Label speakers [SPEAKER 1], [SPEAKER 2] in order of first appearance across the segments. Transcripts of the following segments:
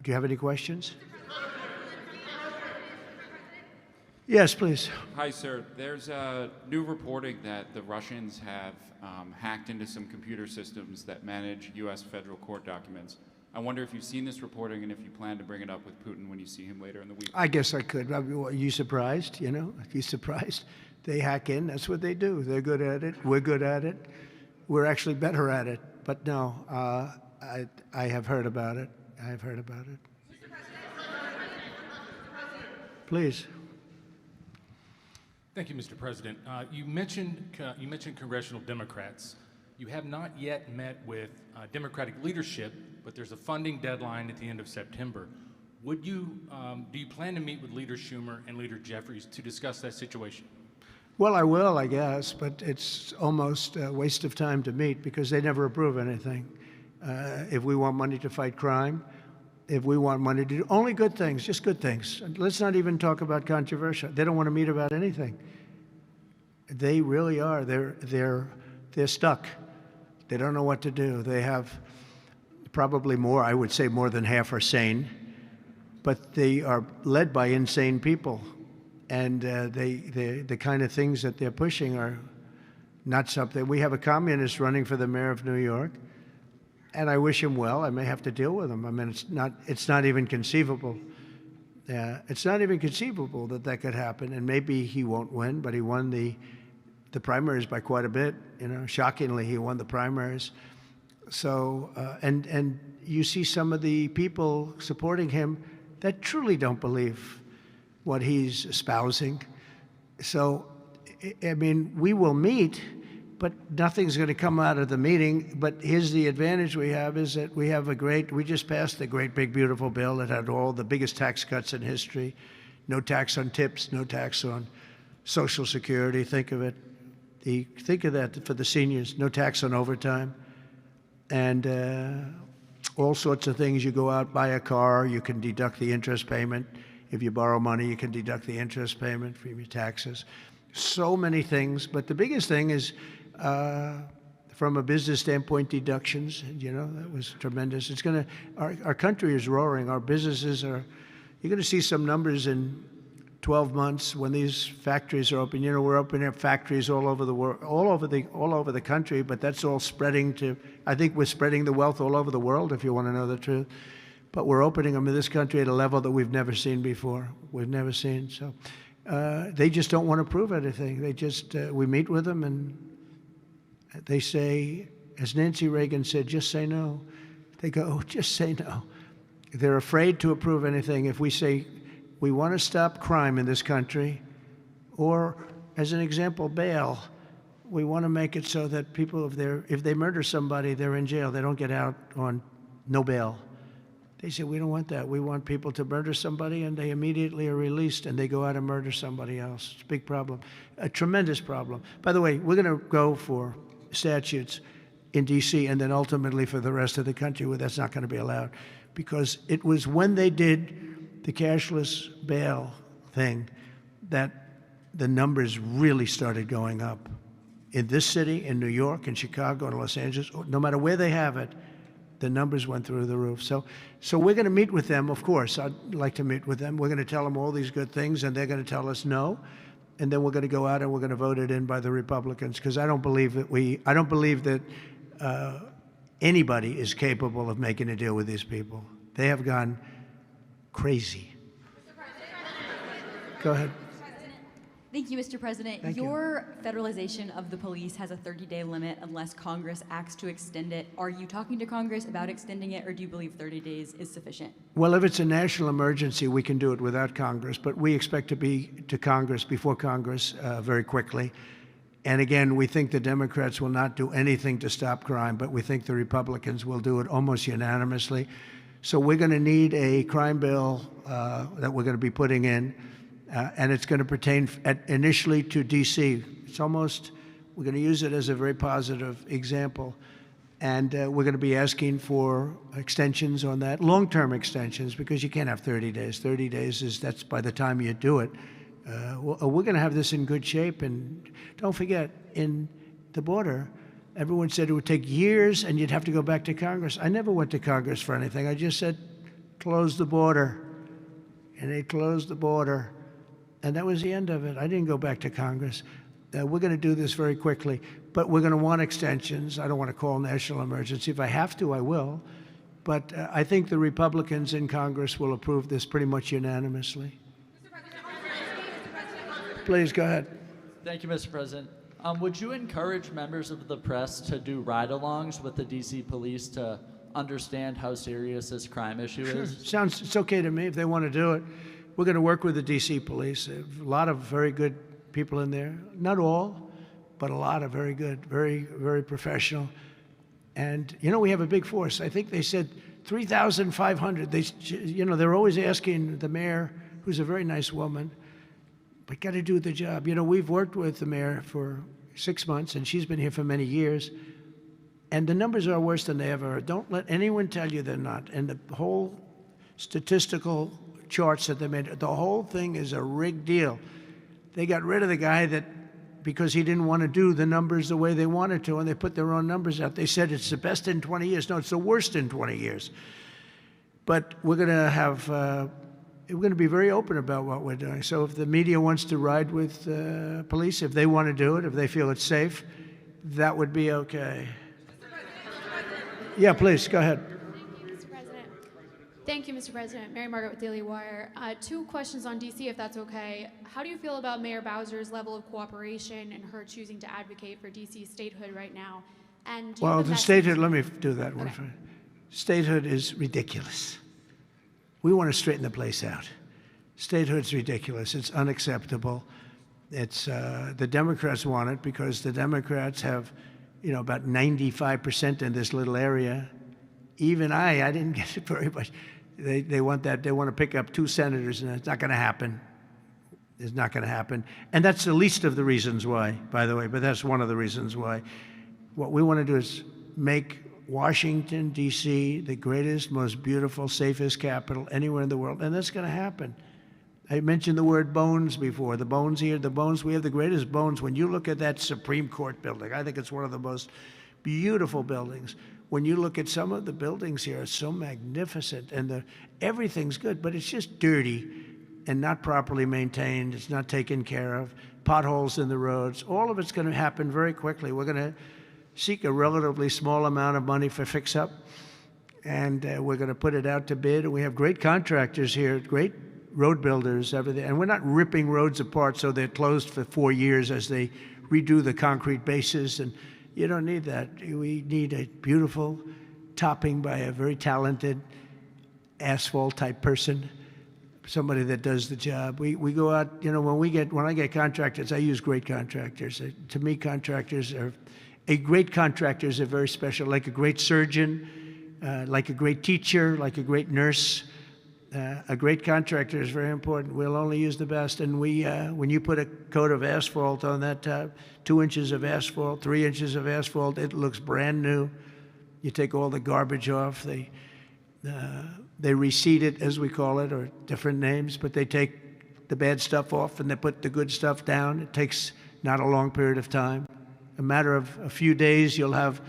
[SPEAKER 1] Do you have any questions? Yes, please.
[SPEAKER 2] Hi, sir. There's new reporting that the Russians have hacked into some computer systems that manage U.S. federal court documents. I wonder if you've seen this reporting and if you plan to bring it up with Putin when you see him later in the week.
[SPEAKER 1] I guess I could. Are you surprised? You know, are you surprised? They hack in. That's what they do. They're good at it. We're good at it. We're actually better at it. But no, I have heard about it. I have heard about it. Please.
[SPEAKER 3] Thank you, Mr. President. You mentioned congressional Democrats. You have not yet met with Democratic leadership, but there's a funding deadline at the end of September. Do you plan to meet with Leader Schumer and Leader Jeffries to discuss that situation?
[SPEAKER 1] Well, I will, I guess, but it's almost a waste of time to meet because they never approve anything. If we want money to fight crime, if we want money to do only good things, just good things. Let's not even talk about controversial. They don't want to meet about anything. They really are. They're stuck. They don't know what to do. They have probably more, I would say more than half are sane, but they are led by insane people. And the kind of things that they're pushing are not something. We have a communist running for the mayor of New York, and I wish him well. I may have to deal with him. I mean, it's not even conceivable. It's not even conceivable that could happen. And maybe he won't win, but he won the primaries by quite a bit. You know, shockingly, he won the primaries. So, and you see some of the people supporting him that truly don't believe what he's espousing. So, I mean, we will meet, but nothing's going to come out of the meeting. But here's the advantage we have is that we just passed a great big beautiful bill that had all the biggest tax cuts in history. No tax on tips, no tax on Social Security. Think of it. Think of that for the seniors. No tax on overtime. And all sorts of things. You go out, buy a car, you can deduct the interest payment. If you borrow money, you can deduct the interest payment from your taxes. So many things, but the biggest thing is, from a business standpoint, deductions. You know, that was tremendous. It's going to, our country is roaring. Our businesses are, you're going to see some numbers in 12 months when these factories are open. You know, we're opening up factories all over the world, all over the country, but that's all spreading to, I think we're spreading the wealth all over the world, if you want to know the truth. But we're opening them in this country at a level that we've never seen before. We've never seen. So they just don't want to prove anything. They just, we meet with them and they say, as Nancy Reagan said, just say no. They go, oh, just say no. They're afraid to approve anything. If we say, we want to stop crime in this country, or as an example, bail, we want to make it so that people, if they murder somebody, they're in jail. They don't get out on no bail. They say, we don't want that. We want people to murder somebody and they immediately are released and they go out and murder somebody else. It's a big problem, a tremendous problem. By the way, we're going to go for statutes in D.C. and then ultimately for the rest of the country where that's not going to be allowed. Because it was when they did the cashless bail thing that the numbers really started going up. In this city, in New York, in Chicago, in Los Angeles, no matter where they have it, the numbers went through the roof. So we're going to meet with them, of course. I'd like to meet with them. We're going to tell them all these good things, and they're going to tell us no. And then we're going to go out and we're going to vote it in by the Republicans, because I don't believe that anybody is capable of making a deal with these people. They have gone crazy. Go ahead.
[SPEAKER 4] Thank you, Mr. President.
[SPEAKER 1] Thank you.
[SPEAKER 4] Your federalization of the police has a 30-day limit unless Congress acts to extend it. Are you talking to Congress about extending it, or do you believe 30 days is sufficient?
[SPEAKER 1] Well, if it's a national emergency, we can do it without Congress, but we expect to be to Congress, before Congress, very quickly. And again, we think the Democrats will not do anything to stop crime, but we think the Republicans will do it almost unanimously. So we're going to need a crime bill that we're going to be putting in. And it's going to pertain initially to D.C. We're going to use it as a very positive example. And we're going to be asking for extensions on that, long-term extensions, because you can't have 30 days. 30 days that's by the time you do it. We're going to have this in good shape. And don't forget, in the border, everyone said it would take years and you'd have to go back to Congress. I never went to Congress for anything. I just said, close the border. And they closed the border. And that was the end of it. I didn't go back to Congress. We're going to do this very quickly, but we're going to want extensions. I don't want to call national emergency. If I have to, I will. But I think the Republicans in Congress will approve this pretty much unanimously. Please, go ahead.
[SPEAKER 5] Thank you, Mr. President. Would you encourage members of the press to do ride-alongs with the D.C. police to understand how serious this crime issue is?
[SPEAKER 1] It's okay to me if they want to do it. We're going to work with the D.C. police. A lot of very good people in there. Not all, but a lot of very good, very, very professional. And, you know, we have a big force. I think they said 3,500. They're always asking the mayor, who's a very nice woman, but got to do the job. You know, we've worked with the mayor for 6 months, and she's been here for many years. And the numbers are worse than they ever are. Don't let anyone tell you they're not. And the whole statistical charts that they made, the whole thing is a rigged deal. They got rid of the guy because he didn't want to do the numbers the way they wanted to, and they put their own numbers out. They said it's the best in 20 years. No, it's the worst in 20 years. But we're going to be very open about what we're doing. So if the media wants to ride with police, if they want to do it, if they feel it's safe, that would be okay. Yeah, please, go ahead.
[SPEAKER 6] Thank you, Mr. President. Mary Margaret with Daily Wire. 2 questions on D.C., if that's okay. How do you feel about Mayor Bowser's level of cooperation and her choosing to advocate for D.C. statehood right now? And
[SPEAKER 1] Well, the statehood, let me do that one first. Statehood is ridiculous. We want to straighten the place out. Statehood's ridiculous. It's unacceptable. It's the Democrats want it because the Democrats have, about 95% in this little area. Even I didn't get it very much. They want that. They want to pick up 2 senators, and it's not going to happen. It's not going to happen. And that's the least of the reasons why, by the way, but that's one of the reasons why. What we want to do is make Washington, D.C., the greatest, most beautiful, safest capital anywhere in the world, and that's going to happen. I mentioned the word bones before. The bones here, the bones, we have the greatest bones. When you look at that Supreme Court building, I think it's one of the most beautiful buildings. When you look at some of the buildings here, it's so magnificent, and everything's good, but it's just dirty and not properly maintained. It's not taken care of. Potholes in the roads. All of it's going to happen very quickly. We're going to seek a relatively small amount of money for fix-up, and we're going to put it out to bid. We have great contractors here, great road builders, everything, and we're not ripping roads apart so they're closed for 4 years as they redo the concrete bases. And you don't need that. We need a beautiful topping by a very talented asphalt-type person, somebody that does the job. We go out, when I get contractors, I use great contractors. To me, a great contractor is very special, like a great surgeon, like a great teacher, like a great nurse. A great contractor is very important. We'll only use the best. And when you put a coat of asphalt on that 2 inches of asphalt, 3 inches of asphalt, it looks brand new. You take all the garbage off. They reseed it, as we call it, or different names, but they take the bad stuff off and they put the good stuff down. It takes not a long period of time. A matter of a few days, you'll have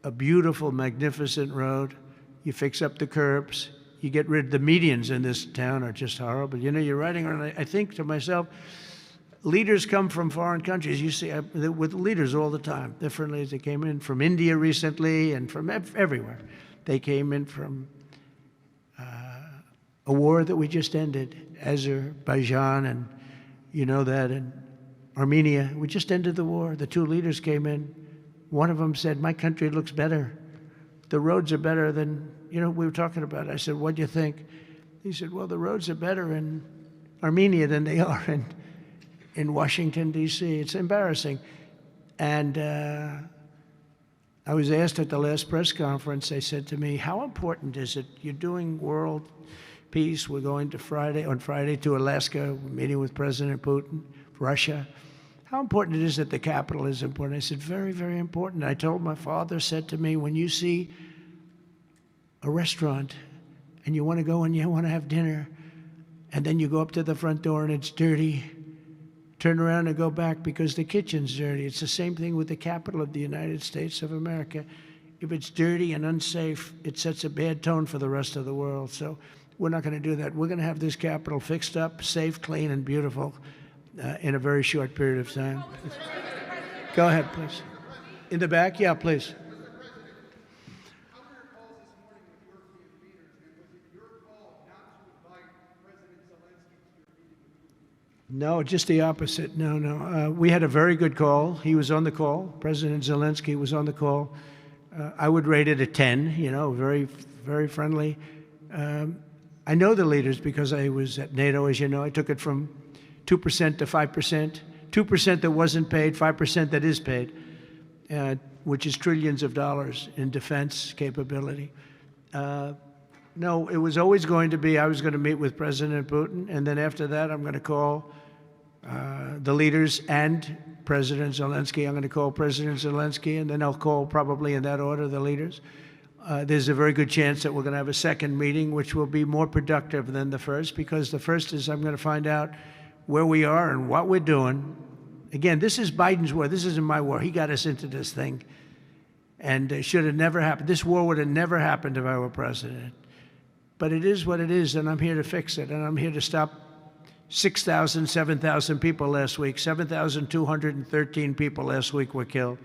[SPEAKER 1] a beautiful, magnificent road. You fix up the curbs. You get rid of the medians in this town are just horrible. You're riding around, I think to myself, leaders come from foreign countries. You see, with leaders all the time, different leaders. They came in from India recently and from everywhere. They came in from a war that we just ended, Azerbaijan, and and Armenia. We just ended the war. The 2 leaders came in. One of them said, "My country looks better. The roads are better than, we were talking about it." I said, "What do you think?" He said, "Well, the roads are better in Armenia than they are in Washington, D.C. It's embarrassing." And I was asked at the last press conference, they said to me, "How important is it? You're doing world peace. We're going on Friday to Alaska, meeting with President Putin, Russia. How important it is that the capital is important?" I said, "Very, very important." I told my father, said to me, "When you see a restaurant and you want to go and you want to have dinner, and then you go up to the front door and it's dirty, turn around and go back because the kitchen's dirty." It's the same thing with the capital of the United States of America. if it's dirty and unsafe, it sets a bad tone for the rest of the world. So we're not going to do that. We're going to have this Capitol fixed up, safe, clean, and beautiful in a very short period of time. Go ahead, please. In the back? Yeah, please. No, just the opposite. No. We had a very good call. He was on the call. President Zelensky was on the call. I would rate it a 10, very, very friendly. I know the leaders because I was at NATO, as you know. I took it from 2% to 5%, 2% that wasn't paid, 5% that is paid, which is trillions of dollars in defense capability. No, it was always going to be, I was going to meet with President Putin, and then after that, I'm going to call the leaders and President Zelensky. I'm going to call President Zelensky, and then I'll call, probably in that order, the leaders. There's a very good chance that we're going to have a second meeting, which will be more productive than the first, because the first is I'm going to find out where we are and what we're doing. Again, this is Biden's war. This isn't my war. He got us into this thing, and it should have never happened. This war would have never happened if I were president. But it is what it is, and I'm here to fix it, and I'm here to stop 6,000, 7,000 people last week. 7,213 people last week were killed,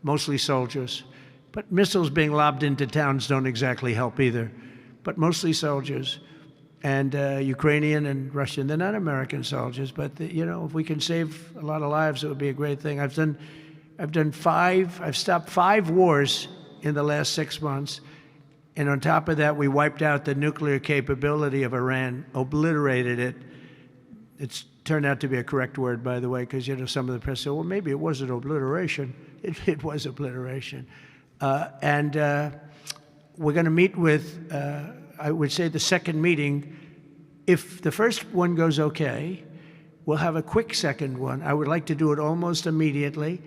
[SPEAKER 1] mostly soldiers. But missiles being lobbed into towns don't exactly help either, but mostly soldiers. And Ukrainian and Russian, they're not American soldiers, but if we can save a lot of lives, it would be a great thing. I've stopped 5 wars in the last 6 months. And on top of that, we wiped out the nuclear capability of Iran, obliterated it. It's turned out to be a correct word, by the way, because some of the press said, well, maybe it wasn't obliteration. It was obliteration. And we're going to meet with, I would say, the second meeting. If the first one goes okay, we'll have a quick second one. I would like to do it almost immediately.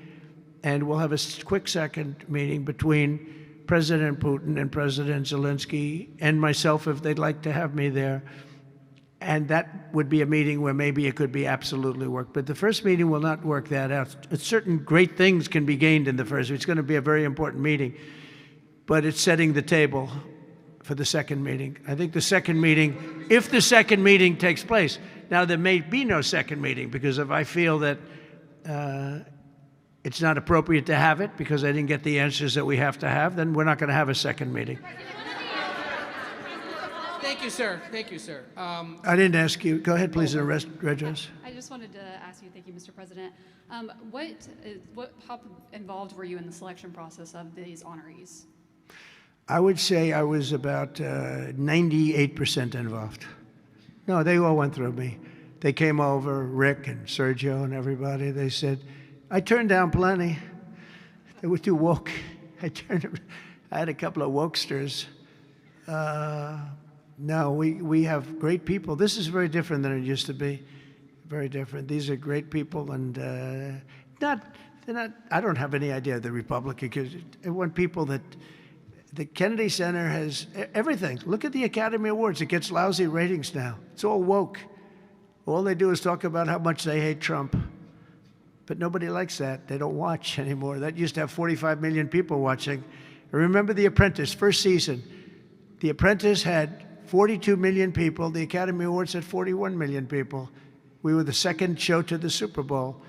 [SPEAKER 1] And we'll have a quick second meeting between President Putin and President Zelensky and myself, if they'd like to have me there. And that would be a meeting where maybe it could be absolutely work. But the first meeting will not work that out. Certain great things can be gained in the first. It's going to be a very important meeting. But it's setting the table for the second meeting. I think the second meeting, if the second meeting takes place. Now, there may be no second meeting, because if I feel that it's not appropriate to have it because I didn't get the answers that we have to have, then we're not going to have a second meeting.
[SPEAKER 7] Thank you, sir. Thank you, sir.
[SPEAKER 1] I didn't ask you. Go ahead, please, address.
[SPEAKER 8] I just wanted to ask you, thank you, Mr. President. How involved were you in the selection process of these honorees?
[SPEAKER 1] I would say I was about 98% involved. No, they all went through me. They came over, Rick and Sergio and everybody. They said, I turned down plenty. They were too woke. I had a couple of wokesters. No, we have great people. This is very different than it used to be. Very different. These are great people, and they're not. I don't have any idea of the Republican, because I want people that. The Kennedy Center has everything. Look at the Academy Awards. It gets lousy ratings now. It's all woke. All they do is talk about how much they hate Trump. But nobody likes that. They don't watch anymore. That used to have 45 million people watching. I remember The Apprentice, first season. The Apprentice had 42 million people. The Academy Awards had 41 million people. We were the second show to the Super Bowl.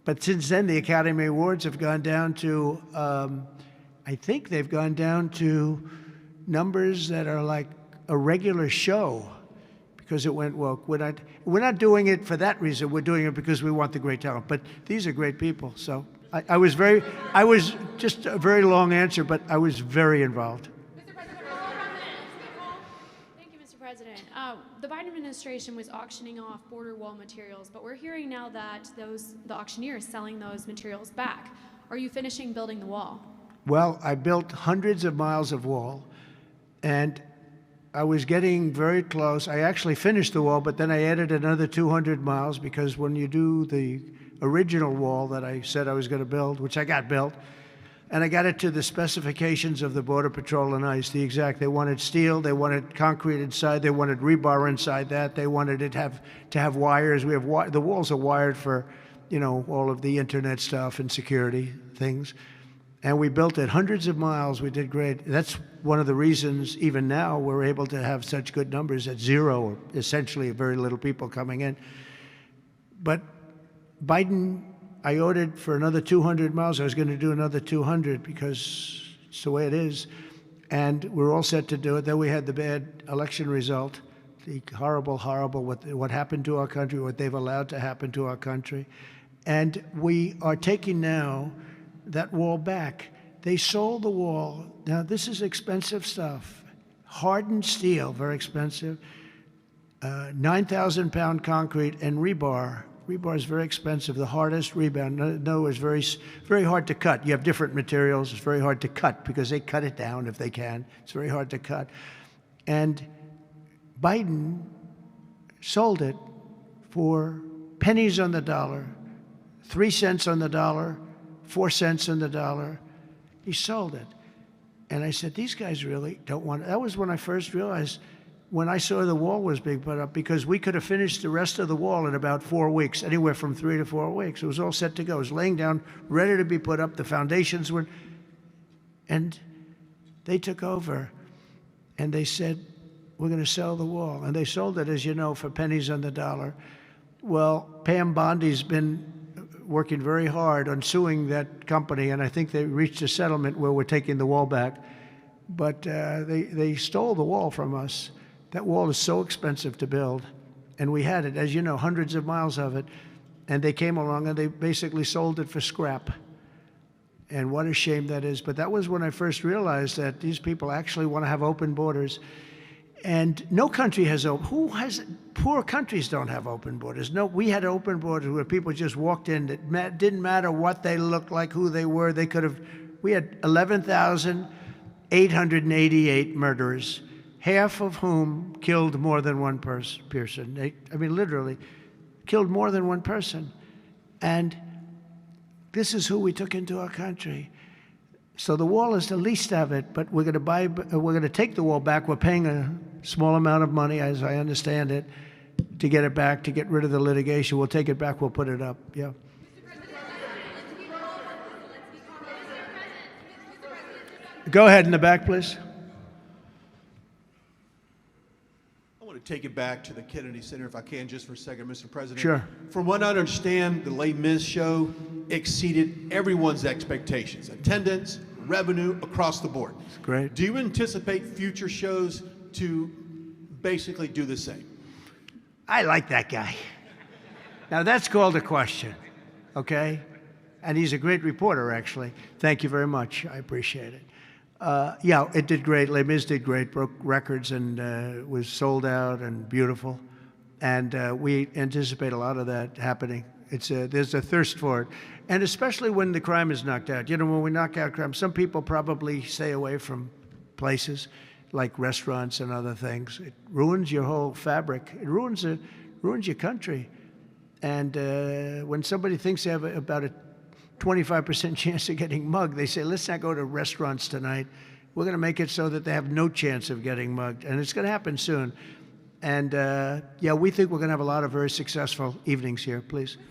[SPEAKER 1] But since then, the Academy Awards have gone down to, I think they've gone down to numbers that are like a regular show, because it went woke. We're not doing it for that reason. We're doing it because we want the great talent. But these are great people. So I was just a very long answer, but I was very involved.
[SPEAKER 6] Mr. President, thank you, Mr. President. The Biden administration was auctioning off border wall materials, but we're hearing now that the auctioneer is selling those materials back. Are you finishing building the wall?
[SPEAKER 1] Well, I built hundreds of miles of wall, and I was getting very close. I actually finished the wall, but then I added another 200 miles, because when you do the original wall that I said I was going to build, which I got built, and I got it to the specifications of the Border Patrol and ICE, the exact. They wanted steel, they wanted concrete inside, they wanted rebar inside that, they wanted it to have wires. The walls are wired for, all of the internet stuff and security things. And we built it hundreds of miles. We did great. That's one of the reasons, even now, we're able to have such good numbers at zero, or essentially very little people coming in. But Biden, I ordered for another 200 miles. I was going to do another 200 because it's the way it is. And we're all set to do it. Then we had the bad election result, the horrible, what happened to our country, what they've allowed to happen to our country. And we are taking now that wall back. They sold the wall. Now, this is expensive stuff. Hardened steel, very expensive. 9,000-pound concrete and rebar. Rebar is very expensive, the hardest rebar. No, it's very hard to cut. You have different materials. It's very hard to cut because they cut it down if they can. It's very hard to cut. And Biden sold it for pennies on the dollar, 3 cents on the dollar, 4 cents on the dollar. He sold it. And I said, these guys really don't want it. That was when I first realized, when I saw the wall was being put up, because we could have finished the rest of the wall in about 4 weeks, anywhere from 3 to 4 weeks. It was all set to go. It was laying down, ready to be put up. The foundations were, and they took over. And they said, we're going to sell the wall. And they sold it, as you know, for pennies on the dollar. Well, Pam Bondi's been working very hard on suing that company, and I think they reached a settlement where we're taking the wall back. But they stole the wall from us. That wall is so expensive to build, and we had it, as you know, hundreds of miles of it, and they came along and they basically sold it for scrap. And what a shame that is. But that was when I first realized that these people actually want to have open borders. And no country has poor countries don't have open borders. No, we had open borders where people just walked in. It didn't matter what they looked like, who they were. We had 11,888 murderers, half of whom killed more than one person. I mean, literally, killed more than one person. And this is who we took into our country. So the wall is the least of it, but we're going to take the wall back. We're paying a small amount of money, as I understand it, to get it back, to get rid of the litigation. We'll take it back. We'll put it up. Yeah. Go ahead in the back, please.
[SPEAKER 9] I want to take it back to the Kennedy Center, if I can, just for a second, Mr. President.
[SPEAKER 1] Sure.
[SPEAKER 9] From what I understand, the Les Mis show exceeded everyone's expectations. Attendance, revenue, across the board.
[SPEAKER 1] That's great.
[SPEAKER 9] Do you anticipate future shows to basically do the same?
[SPEAKER 1] I like that guy. Now, that's called a question, okay? And he's a great reporter, actually. Thank you very much. I appreciate it. Yeah, it did great. Les Mis did great, broke records, and was sold out and beautiful. And we anticipate a lot of that happening. There's a thirst for it. And especially when the crime is knocked out. You know, when we knock out crime, some people probably stay away from places like restaurants and other things. It ruins your whole fabric. It ruins your country. And when somebody thinks they have about a 25% chance of getting mugged, they say, let's not go to restaurants tonight. We're going to make it so that they have no chance of getting mugged. And it's going to happen soon. And yeah, we think we're going to have a lot of very successful evenings here. Please.
[SPEAKER 10] Mr.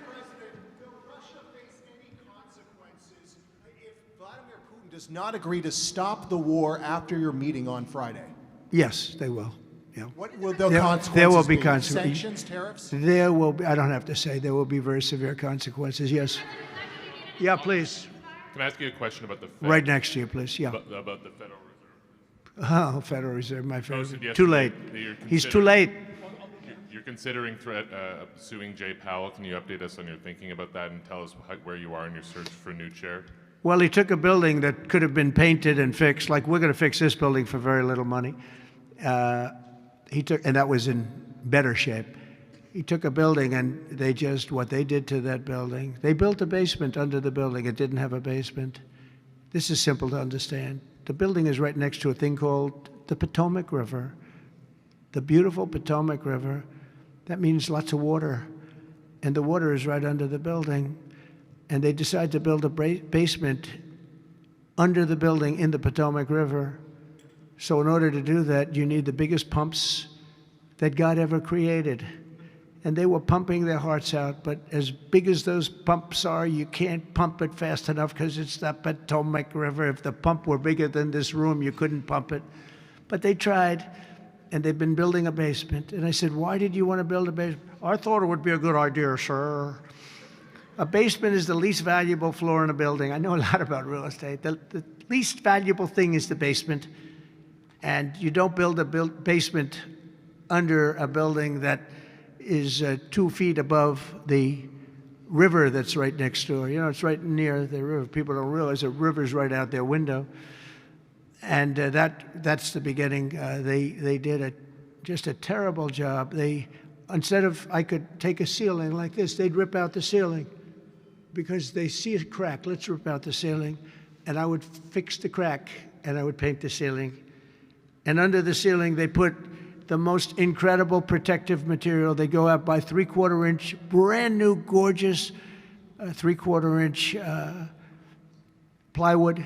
[SPEAKER 10] President, will Russia face any consequences if Vladimir Putin does not agree to stop the war after your meeting on Friday?
[SPEAKER 1] Yes, they will. Yeah.
[SPEAKER 10] What will the consequences
[SPEAKER 1] There will be
[SPEAKER 10] be?
[SPEAKER 1] consequences.
[SPEAKER 10] Sanctions, tariffs?
[SPEAKER 1] There will be, I don't have to say, there will be very severe consequences, yes. Yeah, please.
[SPEAKER 11] Can I ask you a question about the Fed?
[SPEAKER 1] Right next to you, please, yeah.
[SPEAKER 11] About the Federal Reserve?
[SPEAKER 1] Oh, Federal Reserve, my favorite.
[SPEAKER 11] Posted
[SPEAKER 1] Too late.
[SPEAKER 11] yesterday that you're
[SPEAKER 1] He's too late.
[SPEAKER 11] You're considering suing Jay Powell. Can you update us on your thinking about that and tell us where you are in your search for a new chair?
[SPEAKER 1] Well, he took a building that could have been painted and fixed, like we're going to fix this building for very little money. And that was in better shape. He took a building and what they did to that building, they built a basement under the building. It didn't have a basement. This is simple to understand. The building is right next to a thing called the Potomac River, the beautiful Potomac River. That means lots of water. And the water is right under the building. And they decided to build a basement under the building in the Potomac River. So in order to do that, you need the biggest pumps that God ever created. and they were pumping their hearts out. But as big as those pumps are, you can't pump it fast enough because it's the Potomac River. If the pump were bigger than this room, you couldn't pump it. But they tried, and they've been building a basement. And I said, why did you want to build a basement? I thought it would be a good idea, sir. A basement is the least valuable floor in a building. I know a lot about real estate. The least valuable thing is the basement. And you don't build a basement under a building that is 2 feet above the river that's right next door. You know, it's right near the river. People don't realize the river's right out their window. And that's the beginning. They did just a terrible job. Instead of, I could take a ceiling like this, they'd rip out the ceiling because they see a crack. Let's rip out the ceiling. And I would fix the crack, and I would paint the ceiling. And under the ceiling, they put the most incredible protective material. They go out by 3/4 inch, brand new, gorgeous 3/4 inch plywood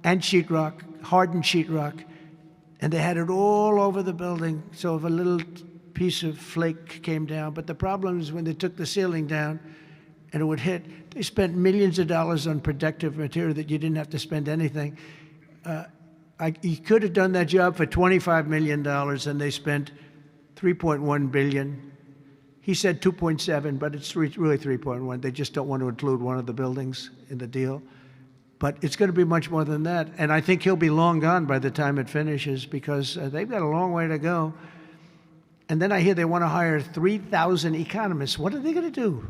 [SPEAKER 1] and sheetrock, hardened sheetrock. And they had it all over the building. So if a little piece of flake came down, but the problem is when they took the ceiling down and it would hit, they spent millions of dollars on protective material that you didn't have to spend anything. He could have done that job for $25 million, and they spent $3.1 billion. He said 2.7, but it's really 3.1. They just don't want to include one of the buildings in the deal. But it's going to be much more than that. And I think he'll be long gone by the time it finishes because they've got a long way to go. And then I hear they want to hire 3,000 economists. What are they going to do?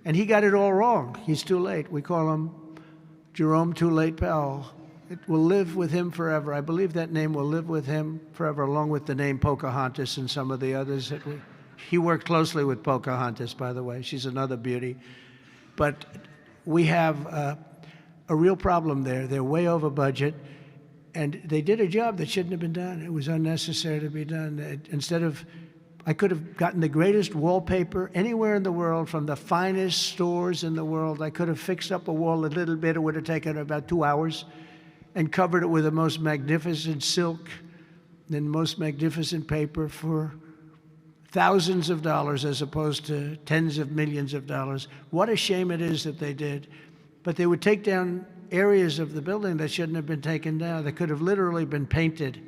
[SPEAKER 1] And he got it all wrong. He's too late. We call him Jerome Too Late Powell. It will live with him forever. I believe that name will live with him forever, along with the name Pocahontas and some of the others. He worked closely with Pocahontas, by the way. She's another beauty. But we have a real problem there. They're way over budget, and they did a job that shouldn't have been done. It was unnecessary to be done. Instead of, I could have gotten the greatest wallpaper anywhere in the world from the finest stores in the world. I could have fixed up a wall a little bit. It would have taken about 2 hours, and covered it with the most magnificent silk and most magnificent paper for thousands of dollars as opposed to tens of millions of dollars. What a shame it is that they did. But they would take down areas of the building that shouldn't have been taken down. They could have literally been painted,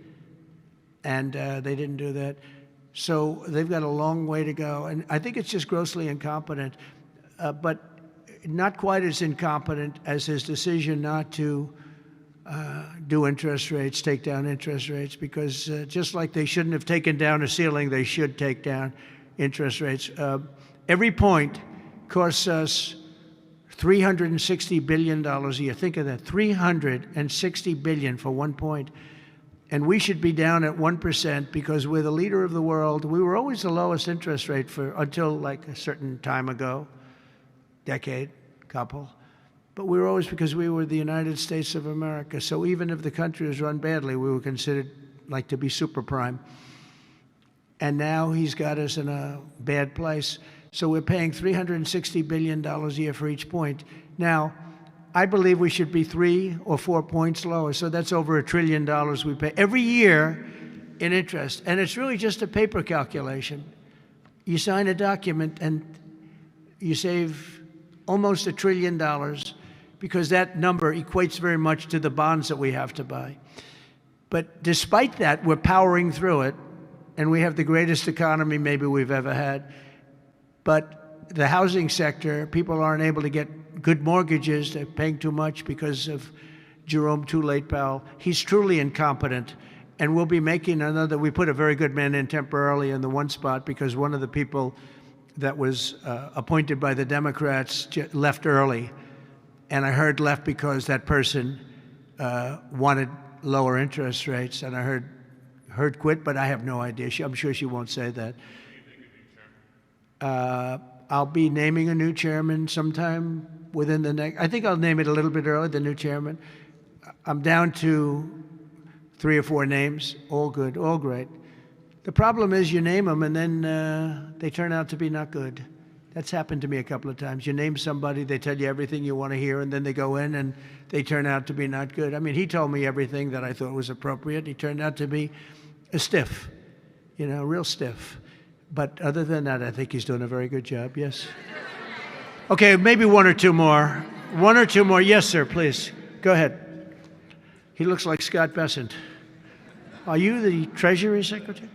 [SPEAKER 1] and they didn't do that. So they've got a long way to go. And I think it's just grossly incompetent, but not quite as incompetent as his decision not to do interest rates, take down interest rates, because just like they shouldn't have taken down a ceiling, they should take down interest rates. Every point costs us $360 billion a year. Think of that, $360 billion for 1 point. And we should be down at 1% because we're the leader of the world. We were always the lowest interest rate until like a certain time ago, decade, couple. But we were always, because we were the United States of America. So even if the country was run badly, we were considered like to be super prime. And now he's got us in a bad place. So we're paying $360 billion a year for each point. Now, I believe we should be 3 or 4 points lower. So that's over $1 trillion we pay every year in interest. And it's really just a paper calculation. You sign a document and you save almost $1 trillion because that number equates very much to the bonds that we have to buy. But despite that, we're powering through it, and we have the greatest economy maybe we've ever had. But the housing sector, people aren't able to get good mortgages. They're paying too much because of Jerome Too Late Powell. He's truly incompetent, and we'll be making another. We put a very good man in temporarily in the one spot because one of the people that was appointed by the Democrats left early. And I heard left because that person wanted lower interest rates, and I heard quit, but I have no idea. I'm sure she won't say that. I'll be naming a new chairman sometime within the next. I think I'll name it a little bit early, the new chairman. I'm down to 3 or 4 names, all good, all great. The problem is you name them and then they turn out to be not good. That's happened to me a couple of times. You name somebody, they tell you everything you want to hear, and then they go in and they turn out to be not good. I mean, he told me everything that I thought was appropriate. He turned out to be a stiff, real stiff. But other than that, I think he's doing a very good job, yes. Okay, maybe one or two more. One or two more. Yes, sir, please. Go ahead. He looks like Scott Bessent. Are you the Treasury Secretary?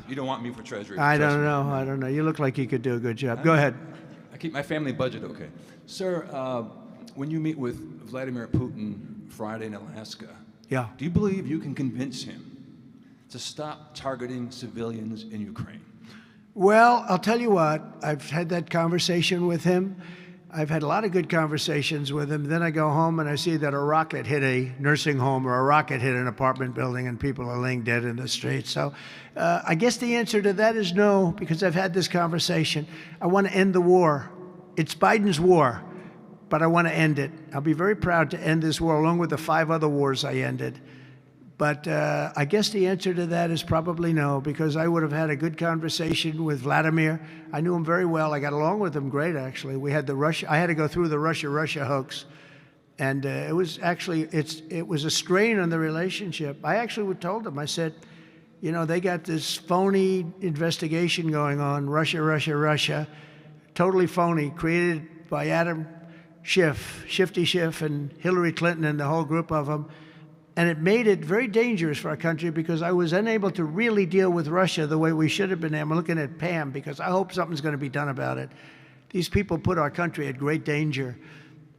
[SPEAKER 12] You don't want me for Treasury.
[SPEAKER 1] I
[SPEAKER 12] trust
[SPEAKER 1] don't
[SPEAKER 12] me.
[SPEAKER 1] know. I don't know. You look like you could do a good job. Go ahead.
[SPEAKER 12] I keep my family budget okay. Sir, when you meet with Vladimir Putin Friday in Alaska,
[SPEAKER 1] Yeah.
[SPEAKER 12] do you believe you can convince him to stop targeting civilians in Ukraine?
[SPEAKER 1] Well, I'll tell you what. I've had that conversation with him. I've had a lot of good conversations with him. Then I go home and I see that a rocket hit a nursing home or a rocket hit an apartment building and people are laying dead in the streets. So I guess the answer to that is no, because I've had this conversation. I want to end the war. It's Biden's war, but I want to end it. I'll be very proud to end this war along with the 5 other wars I ended. But I guess the answer to that is probably no, because I would have had a good conversation with Vladimir. I knew him very well. I got along with him great, actually. We had the Russia. I had to go through the Russia hoax, and it was actually it was a strain on the relationship. I actually told him. I said, you know, they got this phony investigation going on, Russia, totally phony, created by Adam Schiff, Shifty Schiff, and Hillary Clinton and the whole group of them. And it made it very dangerous for our country because I was unable to really deal with Russia the way we should have been. I'm looking at Pam because I hope something's going to be done about it. These people put our country at great danger.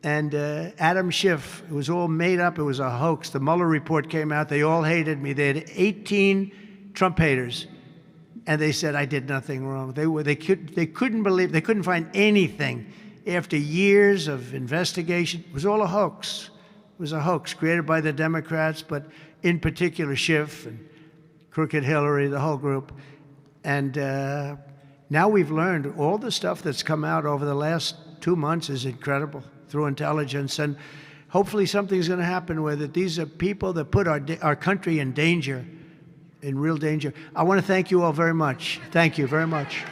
[SPEAKER 1] And Adam Schiff, it was all made up. It was a hoax. The Mueller report came out. They all hated me. They had 18 Trump haters. And they said I did nothing wrong. They couldn't believe, they couldn't find anything after years of investigation. It was all a hoax. It was a hoax created by the Democrats, but in particular Schiff and Crooked Hillary, the whole group. And now we've learned all the stuff that's come out over the last 2 months is incredible through intelligence. And hopefully something's going to happen with it. These are people that put our country in danger, in real danger. I want to thank you all very much. Thank you very much.